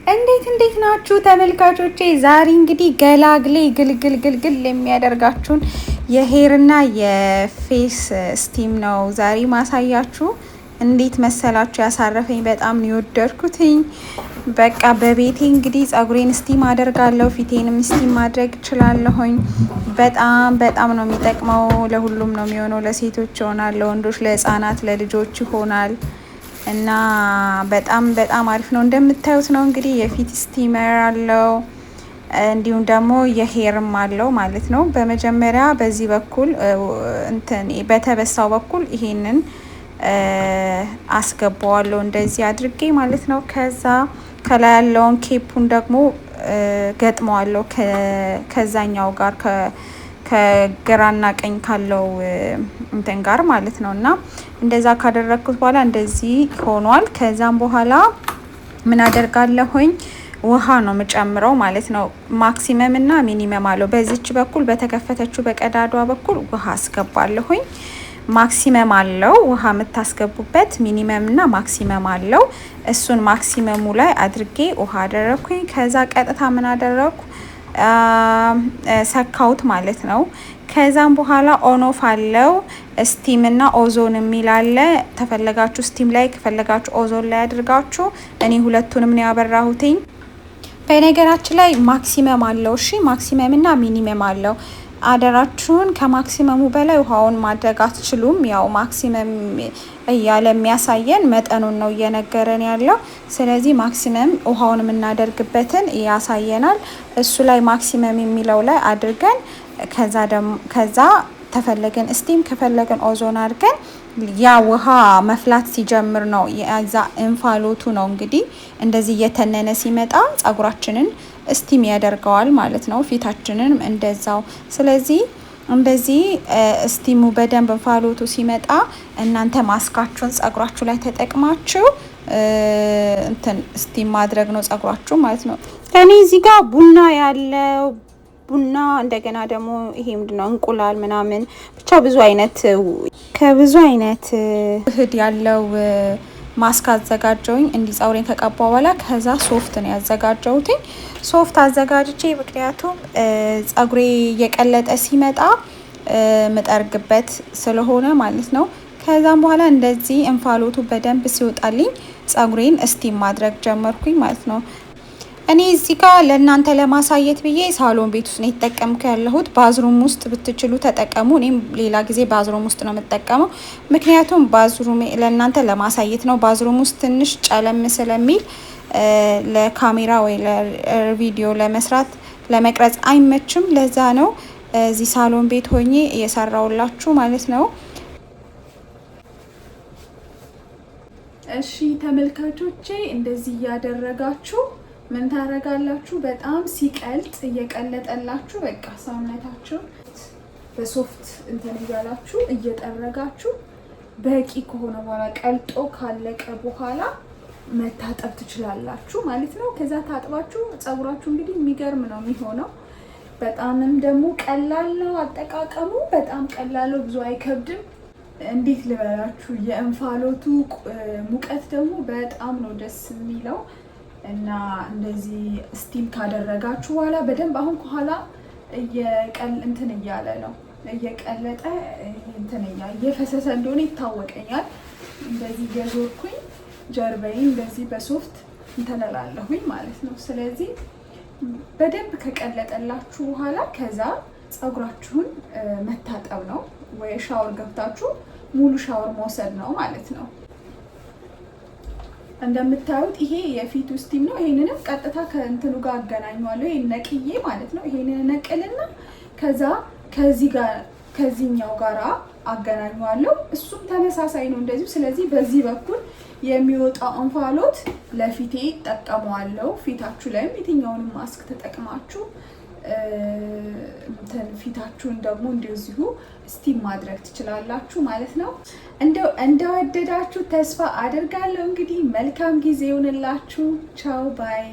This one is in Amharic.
እንዴት ናችሁ ተመልካቾቼ? ዛሬ እንግዲህ ገላግሌ ግልግል የሚያደርጋችሁን የሄርና የፌስ ስቲም ነው ዛሬ ማሳያችሁ። እንዴት መሰላችሁ ያሳረፈኝ በጣም ነው የወደድኩትኝ። በቃ በቤቴ እንግዲህ ጸጉሬን ስቲም አደርጋለሁ፣ ፊቴንም ስቲም ማድረግ እችላለሁኝ። በጣም ነው የሚጠቅመው። ለሁሉም ነው የሚሆነው። ለሴቶች ይሆናል፣ ለወንዶች፣ ለህፃናት፣ ለልጆች ይሆናል። እና በጣም አሪፍ ነው። እንደምታዩት ነው እንግዲህ የፊት ስቲመር አለው፣ እንዲሁም ደግሞ የሄርም አለው ማለት ነው። በመጀመሪያ በዚህ በኩል በተበሳው በኩል ይሄንን አስገባዋለሁ እንደዚህ አድርጌ ማለት ነው። ከዛ ከላይ ያለውን ኬፑን ደግሞ ገጥመዋለሁ ከዛኛው ጋር ከግራና ቀኝ ካለው እንትን ጋር ማለት ነው። እና እንደዛ ካደረኩት በኋላ እንደዚህ ሆኗል። ከዛም በኋላ ምን አደርጋለሁኝ? ውሃ ነው የምጨምረው ማለት ነው። ማክሲመም እና ሚኒመም አለው። በዚች በኩል በተከፈተችው በቀዳዷ በኩል ውሃ አስገባለሁኝ። ማክሲመም አለው ውሃ የምታስገቡበት፣ ሚኒመም እና ማክሲመም አለው። እሱን ማክሲመሙ ላይ አድርጌ ውሃ አደረኩኝ። ከዛ ቀጥታ ምን አደረኩ? ሰካውት ማለት ነው። ከዛም በኋላ ኦኖፍ አለው ስቲም እና ኦዞን የሚል አለ። ተፈለጋችሁ ስቲም ላይ ከፈለጋችሁ ኦዞን ላይ አድርጋችሁ፣ እኔ ሁለቱንም ነው ያበራሁትኝ። በነገራችን ላይ ማክሲመም አለው። እሺ ማክሲመም እና ሚኒመም አለው። አደራችሁን ከማክሲመሙ በላይ ውሃውን ማድረግ አትችሉም። ያው ማክሲመም እያለ የሚያሳየን መጠኑን ነው እየነገረን ያለው። ስለዚህ ማክሲመም ውሃውን የምናደርግበትን ያሳየናል። እሱ ላይ ማክሲመም የሚለው ላይ አድርገን ከዛ ተፈለገን ስቲም ከፈለገን ኦዞን አድርገን ያ ውሃ መፍላት ሲጀምር ነው ያዛ እንፋሎቱ ነው እንግዲህ እንደዚህ እየተነነ ሲመጣ ጸጉራችንን ስቲም ያደርገዋል ማለት ነው። ፊታችንን እንደዛው። ስለዚህ እንደዚህ ስቲሙ በደንብ እንፋሎቱ ሲመጣ እናንተ ማስካችሁን ጸጉራችሁ ላይ ተጠቅማችሁ ስቲም ማድረግ ነው ጸጉራችሁ ማለት ነው። እኔ እዚህ ጋር ቡና ያለው ቡና እንደገና ደግሞ ይሄ ምንድነው እንቁላል ምናምን ብቻ ከብዙ አይነት እህድ ያለው ማስክ አዘጋጀውኝ። እንዲ ጸጉሬን ከቀባው በኋላ ከዛ ሶፍት ነው ያዘጋጀውት። ሶፍት አዘጋጅቼ ምክንያቱም ጸጉሬ እየቀለጠ ሲመጣ መጠርግበት ስለሆነ ማለት ነው። ከዛም በኋላ እንደዚህ እንፋሎቱ በደንብ ሲወጣልኝ ጸጉሬን ስቲም ማድረግ ጀመርኩኝ ማለት ነው። እኔ እዚህ ጋር ለእናንተ ለማሳየት ብዬ ሳሎን ቤት ውስጥ ነው የተጠቀምኩ ያለሁት። ባዝሩም ውስጥ ብትችሉ ተጠቀሙ። እኔም ሌላ ጊዜ ባዝሩም ውስጥ ነው የምጠቀመው፣ ምክንያቱም ባዝሩም ለእናንተ ለማሳየት ነው። ባዝሩም ውስጥ ትንሽ ጨለም ስለሚል ለካሜራ ወይ ለቪዲዮ ለመስራት ለመቅረጽ አይመችም። ለዛ ነው እዚህ ሳሎን ቤት ሆኜ እየሰራውላችሁ ማለት ነው። እሺ ተመልካቾቼ እንደዚህ እያደረጋችሁ ምን ታረጋላችሁ? በጣም ሲቀልጥ እየቀለጠላችሁ በቃ ሰውነታችሁ በሶፍት እንትን እያላችሁ እየጠረጋችሁ በቂ ከሆነ በኋላ ቀልጦ ካለቀ በኋላ መታጠብ ትችላላችሁ ማለት ነው። ከዛ ታጥባችሁ ጸጉራችሁ እንግዲህ የሚገርም ነው የሚሆነው። በጣምም ደግሞ ቀላል ነው አጠቃቀሙ። በጣም ቀላል ነው፣ ብዙ አይከብድም። እንዴት ልበላችሁ፣ የእንፋሎቱ ሙቀት ደግሞ በጣም ነው ደስ የሚለው። እና እንደዚህ ስቲም ካደረጋችሁ በኋላ በደንብ አሁን ከኋላ እንትን እያለ ነው እየቀለጠ እንትን እየፈሰሰ እንደሆነ ይታወቀኛል። እንደዚህ እየዞርኩኝ ጀርባዬን እንደዚህ በሶፍት እንተላለሁኝ ማለት ነው። ስለዚህ በደንብ ከቀለጠላችሁ በኋላ ከዛ ጸጉራችሁን መታጠብ ነው፣ ወይ ሻወር ገብታችሁ ሙሉ ሻወር መውሰድ ነው ማለት ነው። እንደምታዩት ይሄ የፊቱ ስቲም ነው። ይሄንንም ቀጥታ ከእንትኑ ጋር አገናኘዋለሁ። ይሄን ነቅዬ ማለት ነው። ይሄንን ነቅልና ከዛ ከዚህኛው ጋራ አገናኘዋለሁ። እሱም ተመሳሳይ ነው እንደዚሁ። ስለዚህ በዚህ በኩል የሚወጣው እንፋሎት ለፊቴ ጠቀመዋለሁ። ፊታችሁ ላይም የትኛውንም ማስክ ተጠቅማችሁ ፊታችሁን ደግሞ እንደዚሁ ስቲም ማድረግ ትችላላችሁ ማለት ነው። እንደወደዳችሁ ተስፋ አድርጋለሁ። እንግዲህ መልካም ጊዜ ይሁንላችሁ። ቻው ባይ